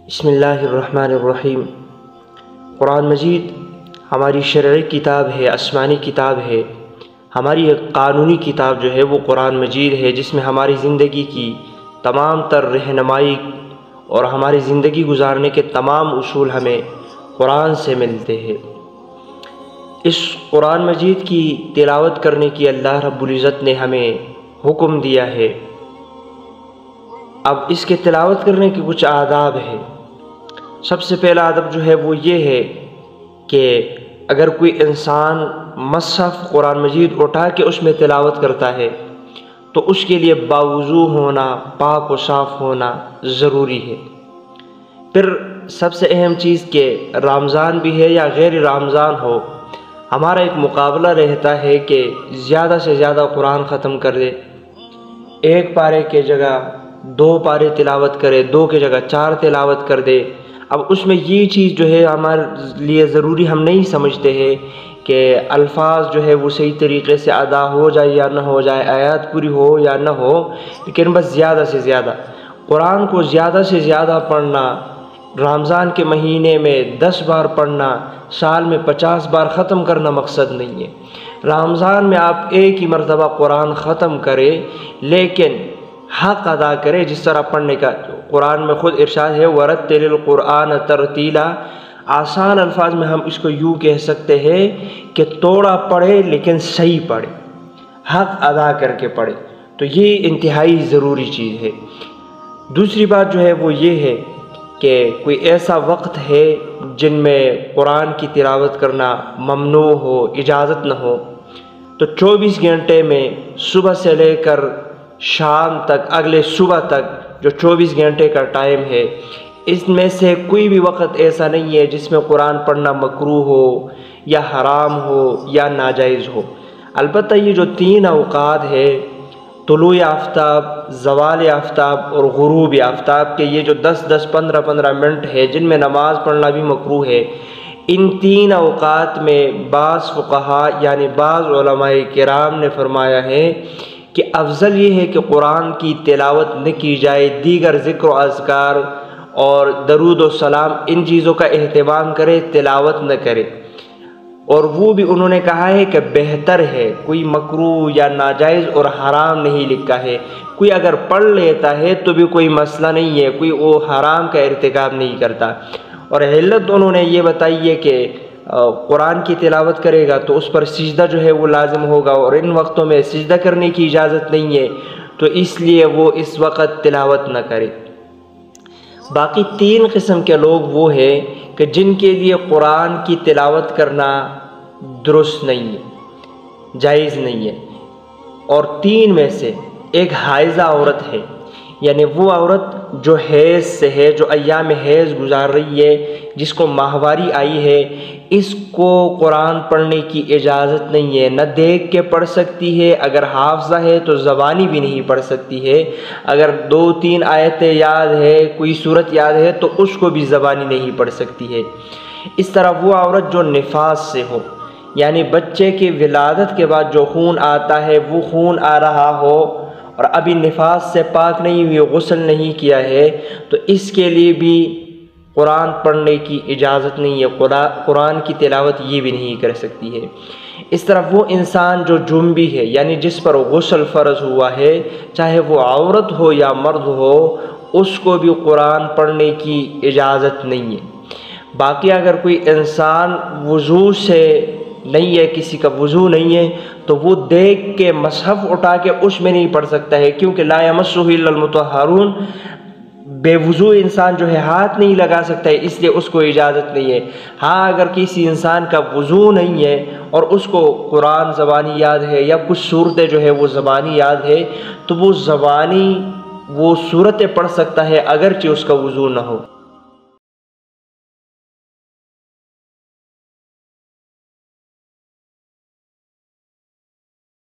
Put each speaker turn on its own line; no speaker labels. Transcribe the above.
بسم اللہ الرحمن الرحیم۔ قرآن مجید ہماری شرعی کتاب ہے، آسمانی کتاب ہے، ہماری ایک قانونی کتاب جو ہے وہ قرآن مجید ہے، جس میں ہماری زندگی کی تمام تر رہنمائی اور ہماری زندگی گزارنے کے تمام اصول ہمیں قرآن سے ملتے ہیں۔ اس قرآن مجید کی تلاوت کرنے کی اللہ رب العزت نے ہمیں حکم دیا ہے۔ اب اس کے تلاوت کرنے کے کچھ آداب ہیں۔ سب سے پہلا ادب جو ہے وہ یہ ہے کہ اگر کوئی انسان مصحف قرآن مجید اٹھا کے اس میں تلاوت کرتا ہے تو اس کے لیے باوضو ہونا، پاک و صاف ہونا ضروری ہے۔ پھر سب سے اہم چیز کہ رمضان بھی ہے یا غیر رمضان ہو، ہمارا ایک مقابلہ رہتا ہے کہ زیادہ سے زیادہ قرآن ختم کر دے، ایک پارے کے جگہ 2 پارے تلاوت کرے، 2 کی جگہ 4 تلاوت کر دے۔ اب اس میں یہ چیز جو ہے ہمارے لیے ضروری ہم نہیں سمجھتے ہیں کہ الفاظ جو ہے وہ صحیح طریقے سے ادا ہو جائے یا نہ ہو جائے، آیات پوری ہو یا نہ ہو، لیکن بس زیادہ سے زیادہ قرآن کو زیادہ سے زیادہ پڑھنا، رمضان کے مہینے میں 10 بار پڑھنا، سال میں 50 بار ختم کرنا مقصد نہیں ہے۔ رمضان میں آپ ایک ہی مرتبہ قرآن ختم کرے، لیکن حق ادا کرے جس طرح پڑھنے کا۔ قرآن میں خود ارشاد ہے وَرَتِّلِ الْقُرْآنَ تَرْتِیلًا، آسان الفاظ میں ہم اس کو یوں کہہ سکتے ہیں کہ توڑا پڑھے لیکن صحیح پڑھے، حق ادا کر کے پڑھے، تو یہ انتہائی ضروری چیز ہے۔ دوسری بات جو ہے وہ یہ ہے کہ کوئی ایسا وقت ہے جن میں قرآن کی تلاوت کرنا ممنوع ہو، اجازت نہ ہو، تو 24 گھنٹے میں صبح سے لے کر شام تک، اگلے صبح تک جو 24 گھنٹے کا ٹائم ہے، اس میں سے کوئی بھی وقت ایسا نہیں ہے جس میں قرآن پڑھنا مکروہ ہو یا حرام ہو یا ناجائز ہو۔ البتہ یہ جو 3 اوقات ہے، طلوع آفتاب، زوال آفتاب اور غروب آفتاب کے، یہ جو 10-10 15-15 منٹ ہے جن میں نماز پڑھنا بھی مکروہ ہے، ان 3 اوقات میں بعض فقہا یعنی بعض علماء کرام نے فرمایا ہے کہ افضل یہ ہے کہ قرآن کی تلاوت نہ کی جائے، دیگر ذکر و اذکار اور درود و سلام ان چیزوں کا اہتمام کرے، تلاوت نہ کرے۔ اور وہ بھی انہوں نے کہا ہے کہ بہتر ہے، کوئی مکروہ یا ناجائز اور حرام نہیں لکھا ہے، کوئی اگر پڑھ لیتا ہے تو بھی کوئی مسئلہ نہیں ہے، کوئی وہ حرام کا ارتکاب نہیں کرتا۔ اور علت انہوں نے یہ بتائی ہے کہ قرآن کی تلاوت کرے گا تو اس پر سجدہ جو ہے وہ لازم ہوگا، اور ان وقتوں میں سجدہ کرنے کی اجازت نہیں ہے، تو اس لیے وہ اس وقت تلاوت نہ کرے۔ باقی 3 قسم کے لوگ وہ ہیں کہ جن کے لیے قرآن کی تلاوت کرنا درست نہیں ہے، جائز نہیں ہے، اور 3 میں سے ایک حائضہ عورت ہے، یعنی وہ عورت جو حیض سے ہے، جو ایام حیض گزار رہی ہے، جس کو ماہواری آئی ہے، اس کو قرآن پڑھنے کی اجازت نہیں ہے، نہ دیکھ کے پڑھ سکتی ہے، اگر حافظہ ہے تو زبانی بھی نہیں پڑھ سکتی ہے، اگر 2-3 آیتیں یاد ہے، کوئی سورت یاد ہے تو اس کو بھی زبانی نہیں پڑھ سکتی ہے۔ اس طرح وہ عورت جو نفاس سے ہو، یعنی بچے کی ولادت کے بعد جو خون آتا ہے وہ خون آ رہا ہو اور ابھی نفاس سے پاک نہیں ہوئی، غسل نہیں کیا ہے، تو اس کے لیے بھی قرآن پڑھنے کی اجازت نہیں ہے، قرآن کی تلاوت یہ بھی نہیں کر سکتی ہے۔ اس طرح وہ انسان جو جنبی ہے، یعنی جس پر غسل فرض ہوا ہے، چاہے وہ عورت ہو یا مرد ہو، اس کو بھی قرآن پڑھنے کی اجازت نہیں ہے۔ باقی اگر کوئی انسان وضو سے نہیں ہے، کسی کا وضو نہیں ہے، تو وہ دیکھ کے مصحف اٹھا کے اس میں نہیں پڑھ سکتا ہے، کیونکہ لا یمسہ الا المطہرون، بے وضو انسان جو ہے ہاتھ نہیں لگا سکتا ہے، اس لیے اس کو اجازت نہیں ہے۔ ہاں اگر کسی انسان کا وضو نہیں ہے اور اس کو قرآن زبانی یاد ہے یا کچھ صورتیں جو ہے وہ زبانی یاد ہے، تو وہ زبانی وہ صورتیں پڑھ سکتا ہے اگرچہ اس کا وضو نہ ہو۔